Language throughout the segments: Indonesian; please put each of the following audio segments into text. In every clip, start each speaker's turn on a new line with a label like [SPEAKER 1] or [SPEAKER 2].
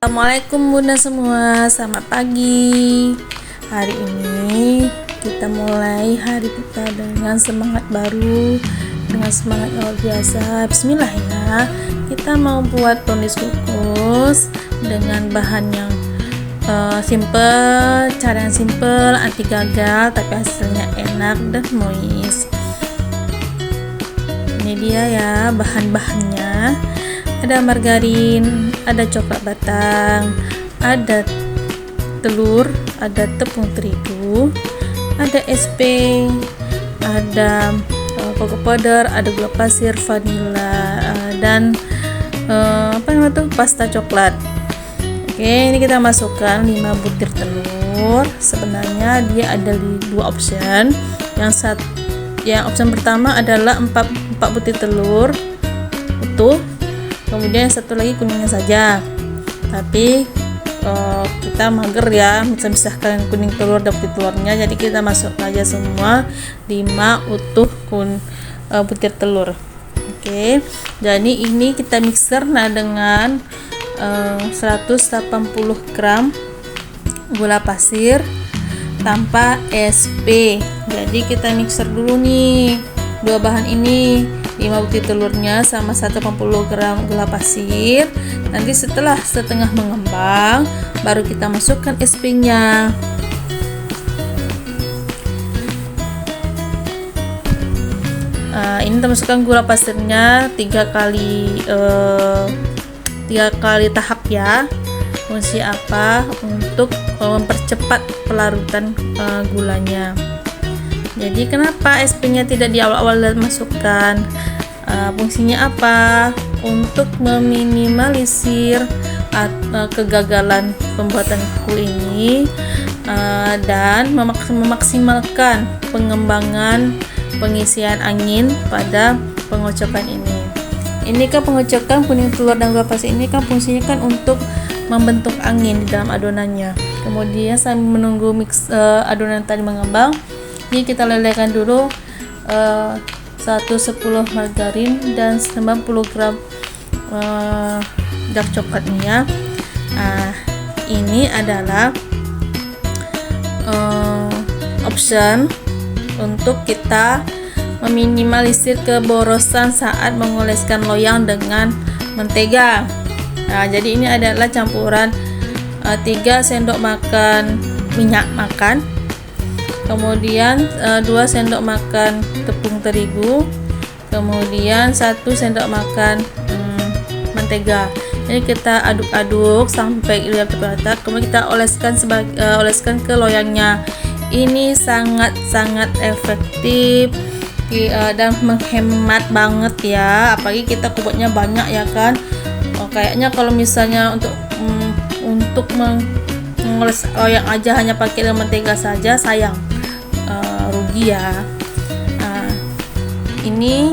[SPEAKER 1] Assalamualaikum bunda semua, selamat pagi. Hari ini kita mulai hari kita dengan semangat baru, dengan semangat luar biasa. Bismillah ya. Kita mau buat brownies kukus dengan bahan yang simple, cara yang simple, anti gagal, tapi hasilnya enak dan moist. Ini dia ya bahan-bahannya. Ada margarin, ada coklat batang, ada telur, ada tepung terigu, ada SP, ada cocoa powder, ada gula pasir, vanila, dan pasta coklat. Oke, ini kita masukkan 5 butir telur. Sebenarnya dia ada dua option. Yang option pertama adalah 4 butir telur utuh. Kemudian satu lagi kuningnya saja. Tapi kita mager ya, misah-misahkan kuning telur dan putih telurnya. Jadi kita masuk aja semua 5 utuh butir telur. Oke. Jadi ini kita mixer dengan 180 gram gula pasir tanpa SP. Jadi kita mixer dulu nih dua bahan ini, 5 butir telurnya sama 180 gram gula pasir. Nanti setelah setengah mengembang baru kita masukkan SP-nya. Ini kita masukkan gula pasirnya 3 kali tahap ya. Fungsi apa? Untuk mempercepat pelarutan gulanya. Jadi kenapa SP-nya tidak di awal-awal masukkan? Fungsinya apa? Untuk meminimalisir kegagalan pembuatan kuku ini dan memaksimalkan pengembangan pengisian angin pada pengocokan ini. Ini kan pengocokan kuning telur dan gula pasir ini kan fungsinya kan untuk membentuk angin di dalam adonannya. Kemudian sambil menunggu adonan tadi mengembang, ini kita lelehkan dulu 110 margarin dan 90 gram dark coklatnya. Ini adalah option untuk kita meminimalisir keborosan saat mengoleskan loyang dengan mentega. Jadi ini adalah campuran 3 sendok makan minyak makan, kemudian 2 sendok makan tepung terigu, kemudian 1 sendok makan mentega. Jadi kita aduk-aduk sampai lihat terbatas, kemudian kita oleskan ke loyangnya. Ini sangat efektif dan menghemat banget ya, apalagi kita kubiknya banyak ya kan. Kayaknya kalau misalnya untuk mengoles loyang aja hanya pakai mentega saja sayang, rugi ya. Ini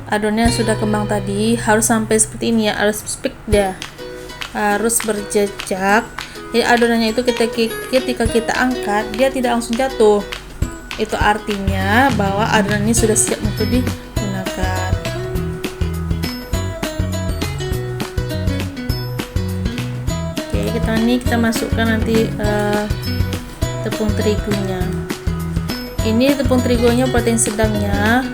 [SPEAKER 1] adonannya sudah kembang tadi, harus sampai seperti ini ya, harus speak dia, harus berjejak. Jadi adonannya itu ketika kita angkat dia tidak langsung jatuh. Itu artinya bahwa adonan ini sudah siap untuk digunakan. Oke, kita masukkan nanti tepung terigunya. Ini tepung terigunya protein sedangnya.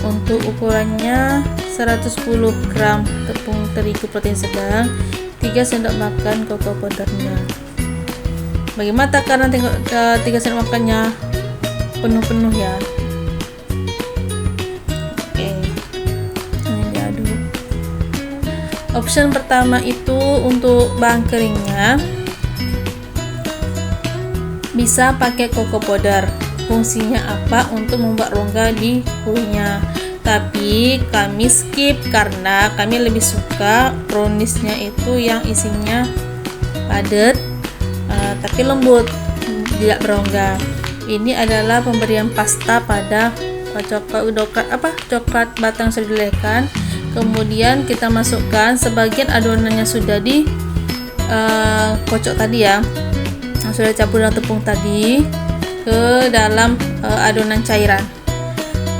[SPEAKER 1] Untuk ukurannya 110 gram tepung terigu protein sedang, 3 sendok makan cocoa powdernya. Bagaimana takaran 3 sendok makannya? Penuh-penuh ya. Oke, ini diaduk. Option pertama itu untuk bahan keringnya bisa pakai cocoa powder. Fungsinya apa? Untuk membuat rongga di kuenya. Tapi kami skip karena kami lebih suka browniesnya itu yang isinya padat tapi lembut, tidak berongga. Ini adalah pemberian pasta pada coklat batang sudah dilelehkan. Kemudian kita masukkan sebagian adonannya sudah di kocok tadi ya, sudah campur dengan tepung tadi ke dalam adonan cairan.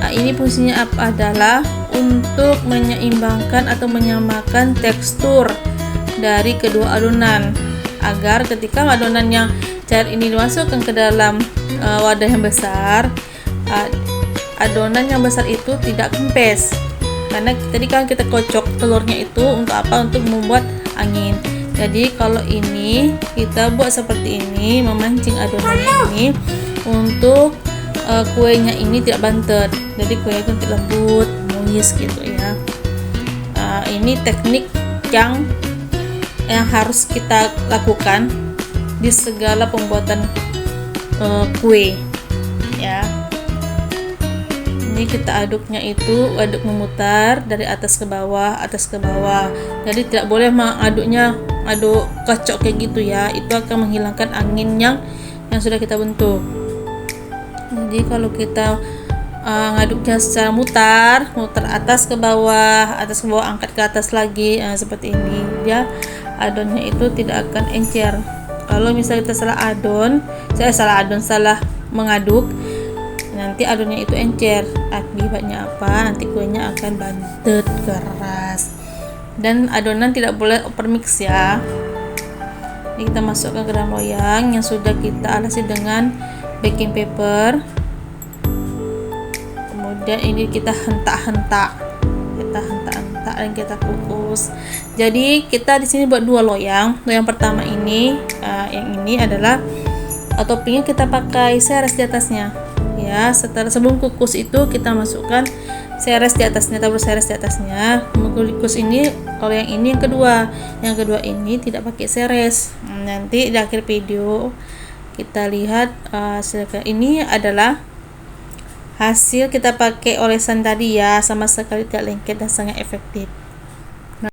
[SPEAKER 1] Ini fungsinya apa? Adalah untuk menyeimbangkan atau menyamakan tekstur dari kedua adonan, agar ketika adonan yang cair ini dimasukkan ke dalam wadah yang besar, adonan yang besar itu tidak kempes. Karena tadi kan kita kocok telurnya itu untuk apa? Untuk membuat angin. Jadi kalau ini kita buat seperti ini, memancing adonannya ini untuk kuenya ini tidak bantet. Jadi kuenya itu nanti lembut, moist gitu ya. Ini teknik yang harus kita lakukan di segala pembuatan kue ya. Ini kita aduknya itu aduk memutar dari atas ke bawah, atas ke bawah. Jadi tidak boleh mengaduknya aduk kocok kayak gitu ya, itu akan menghilangkan angin yang sudah kita bentuk. Jadi kalau kita ngaduknya secara mutar atas ke bawah, angkat ke atas lagi, seperti ini, dia adonnya itu tidak akan encer. Kalau misalnya kita salah mengaduk, nanti adonnya itu encer. Akibatnya apa? Nanti kuenya akan bantet, keras. Dan adonan tidak boleh overmix ya. Ini kita masukkan ke dalam loyang yang sudah kita alasi dengan baking paper. Kemudian ini kita hentak-hentak dan kita kukus. Jadi kita di sini buat dua loyang. Loyang pertama ini, yang ini adalah toppingnya kita pakai seres di atasnya. Ya, sebelum kukus itu kita masukkan seres di atasnya, tabur seres di atasnya. Kukus ini, kalau yang ini yang kedua ini tidak pakai seres. Nanti di akhir video kita lihat ini adalah hasil kita pakai olesan tadi ya, sama sekali tidak lengket dan sangat efektif.